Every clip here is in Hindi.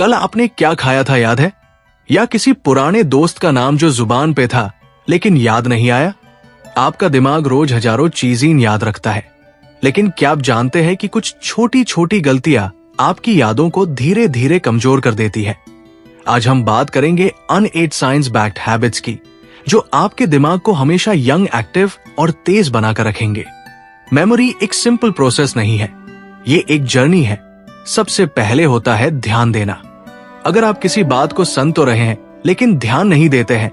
कल आपने क्या खाया था याद है? या किसी पुराने दोस्त का नाम जो जुबान पे था लेकिन याद नहीं आया? आपका दिमाग रोज हजारों चीजें याद रखता है, लेकिन क्या आप जानते हैं कि कुछ छोटी छोटी गलतियां आपकी यादों को धीरे धीरे कमजोर कर देती है। आज हम बात करेंगे अनएड साइंस बैक्ड हैबिट्स की, जो आपके दिमाग को हमेशा यंग, एक्टिव और तेज बनाकर रखेंगे। मेमोरी एक सिंपल प्रोसेस नहीं है, ये एक जर्नी है। सबसे पहले होता है ध्यान देना। अगर आप किसी बात को सुन तो रहे हैं लेकिन ध्यान नहीं देते हैं,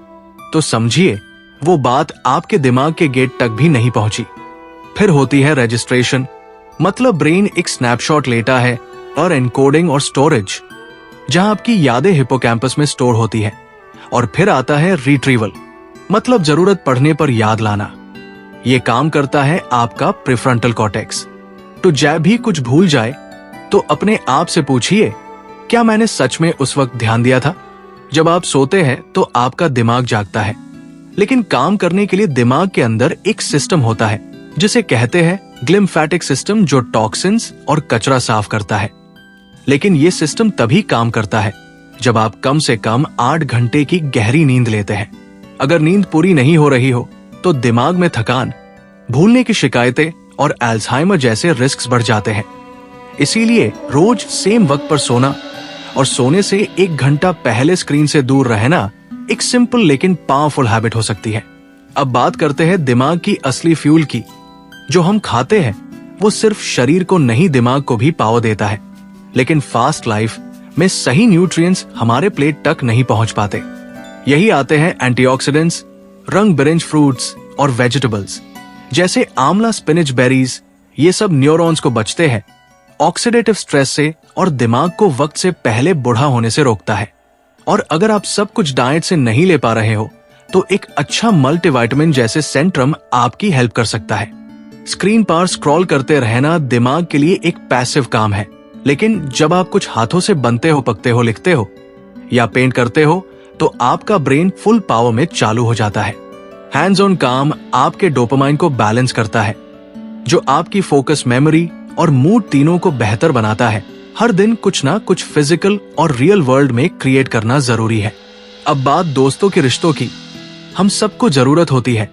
तो समझिए वो बात आपके दिमाग के गेट तक भी नहीं पहुंची। फिर होती है रजिस्ट्रेशन, मतलब ब्रेन एक स्नैपशॉट लेता है, और एनकोडिंग और स्टोरेज, जहां आपकी यादें हिपोकैम्पस में स्टोर होती है। और फिर आता है रिट्रीवल, मतलब जरूरत पड़ने पर याद लाना। ये काम करता है आपका प्रीफ्रंटल कॉर्टेक्स। तो जब भी कुछ भूल जाए तो अपने आप से पूछिए, क्या मैंने सच में उस वक्त ध्यान दिया था? जब आप सोते हैं तो आपका दिमाग जागता है, लेकिन काम करने के लिए दिमाग के अंदर एक सिस्टम होता है जिसे कहते हैं ग्लिम्फेटिक सिस्टम, जो टॉक्सिन्स और कचरा साफ करता है। लेकिन ये सिस्टम तभी काम करता है जब आप कम से कम 8 घंटे की गहरी नींद लेते हैं। अगर नींद पूरी नहीं हो रही हो तो दिमाग में थकान, भूलने की शिकायतें और अल्जाइमर जैसे रिस्क बढ़ जाते हैं। इसीलिए रोज सेम वक्त पर सोना और सोने से 1 घंटा पहले स्क्रीन से दूर रहना एक सिंपल लेकिन पावरफुल हैबिट हो सकती है। अब बात करते हैं दिमाग की असली फ्यूल की। जो हम खाते हैं वो सिर्फ शरीर को नहीं, दिमाग को भी पावर देता है। लेकिन फास्ट लाइफ में सही न्यूट्रिएंट्स हमारे प्लेट तक नहीं पहुंच पाते। यही आते हैं एंटीऑक्सीडेंट्स, रंग बिरंज फ्रूट्स और वेजिटेबल्स जैसे आंवला, स्पिनच, बेरीज। ये सब न्यूरॉन्स को बचते हैं ऑक्सीडेटिव स्ट्रेस से और दिमाग को वक्त से पहले बूढ़ा होने से रोकता है। और अगर आप सब कुछ डाइट से नहीं ले पा रहे हो तो एक अच्छा मल्टीविटामिन जैसे सेंट्रम आपकी हेल्प कर सकता है। स्क्रीन पर स्क्रॉल करते रहना दिमाग के लिए एक पैसिव काम है, लेकिन जब आप कुछ हाथों से बनते हो, पकते हो, लिखते हो या पेंट करते हो तो आपका ब्रेन फुल पावर में चालू हो जाता है। हैंड्स ऑन काम आपके डोपामाइन को बैलेंस करता है, जो आपकी फोकस, मेमोरी और मूड तीनों को बेहतर बनाता है। हर दिन कुछ ना कुछ फिजिकल और रियल वर्ल्ड में क्रिएट करना जरूरी है। अब बात दोस्तों के रिश्तों की। हम सबको जरूरत होती है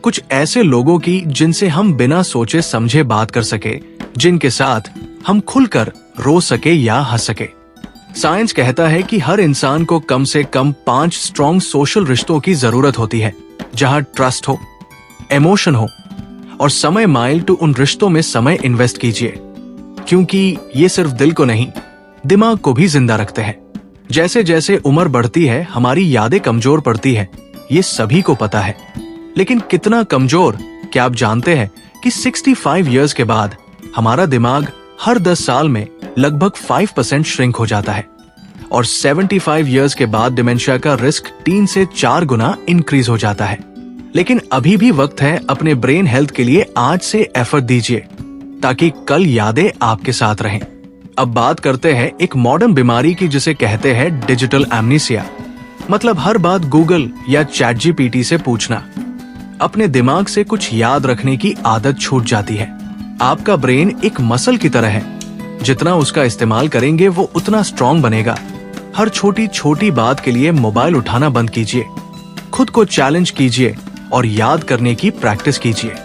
कुछ ऐसे लोगों की जिनसे हम बिना सोचे समझे बात कर सके, जिनके साथ हम खुलकर रो सके या हंस सके। साइंस कहता है कि हर इंसान को कम से कम 5 स्ट्रॉन्ग सोशल रिश्तों की जरूरत होती है, जहां ट्रस्ट हो, इमोशन हो और समय माइल। टू उन रिश्तों में समय इन्वेस्ट कीजिए, क्योंकि ये सिर्फ दिल को नहीं, दिमाग को भी जिंदा रखते हैं। जैसे जैसे उम्र बढ़ती है हमारी यादें कमजोर पड़ती है, ये सभी को पता है। लेकिन कितना कमजोर, क्या आप जानते हैं कि 65 इयर्स के बाद हमारा दिमाग हर 10 साल में लगभग 5% श्रिंक हो जाता है, और 75 इयर्स के बाद डिमेंशिया का रिस्क 3 से 4 गुना इंक्रीज हो जाता है। लेकिन अभी भी वक्त है अपने ब्रेन हेल्थ के लिए। आज से एफर्ट दीजिए ताकि कल यादें आपके साथ रहें। अब बात करते हैं एक मॉडर्न बीमारी की जिसे कहते हैं डिजिटल एमनीसिया, मतलब हर बात गूगल या चैटजीपीटी से पूछना। अपने दिमाग से कुछ याद रखने की आदत छूट जाती है। आपका ब्रेन एक मसल की तरह है, जितना उसका इस्तेमाल करेंगे वो उतना स्ट्रॉन्ग बनेगा। हर छोटी छोटी बात के लिए मोबाइल उठाना बंद कीजिए, खुद को चैलेंज कीजिए और याद करने की प्रैक्टिस कीजिए।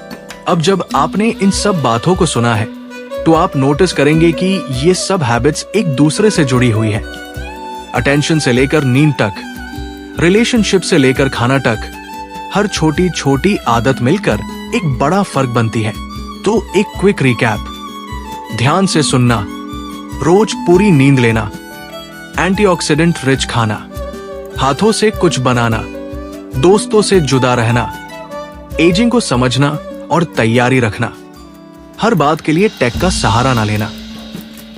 अब जब आपने इन सब बातों को सुना है तो आप नोटिस करेंगे कि ये सब हैबिट्स एक दूसरे से जुड़ी हुई है। अटेंशन से लेकर नींद तक, रिलेशनशिप से लेकर खाना तक, हर छोटी छोटी आदत मिलकर एक बड़ा फर्क बनती है। तो एक क्विक रिकैप: ध्यान से सुनना, रोज पूरी नींद लेना, एंटीऑक्सीडेंट रिच खाना, हाथों से कुछ बनाना, दोस्तों से जुदा रहना, एजिंग को समझना और तैयारी रखना, हर बात के लिए टेक का सहारा ना लेना,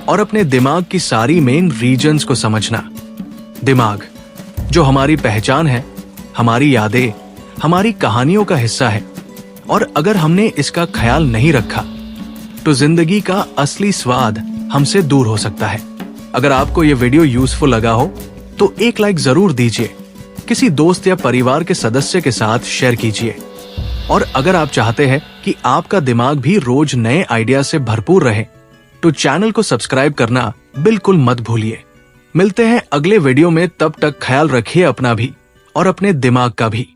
और अपने दिमाग की सारी मेन रीजन्स को समझना। दिमाग जो हमारी पहचान है, हमारी यादें, हमारी कहानियों का हिस्सा है, और अगर हमने इसका ख्याल नहीं रखा तो जिंदगी का असली स्वाद हमसे दूर हो सकता है। अगर आपको ये वीडियो यूजफुल लगा हो तो एक लाइक जरूर दीजिए, किसी दोस्त या परिवार के सदस्य के साथ शेयर कीजिए, और अगर आप चाहते हैं कि आपका दिमाग भी रोज नए आइडिया से भरपूर रहे तो चैनल को सब्सक्राइब करना बिल्कुल मत भूलिए। मिलते हैं अगले वीडियो में, तब तक ख्याल रखिए अपना भी और अपने दिमाग का भी।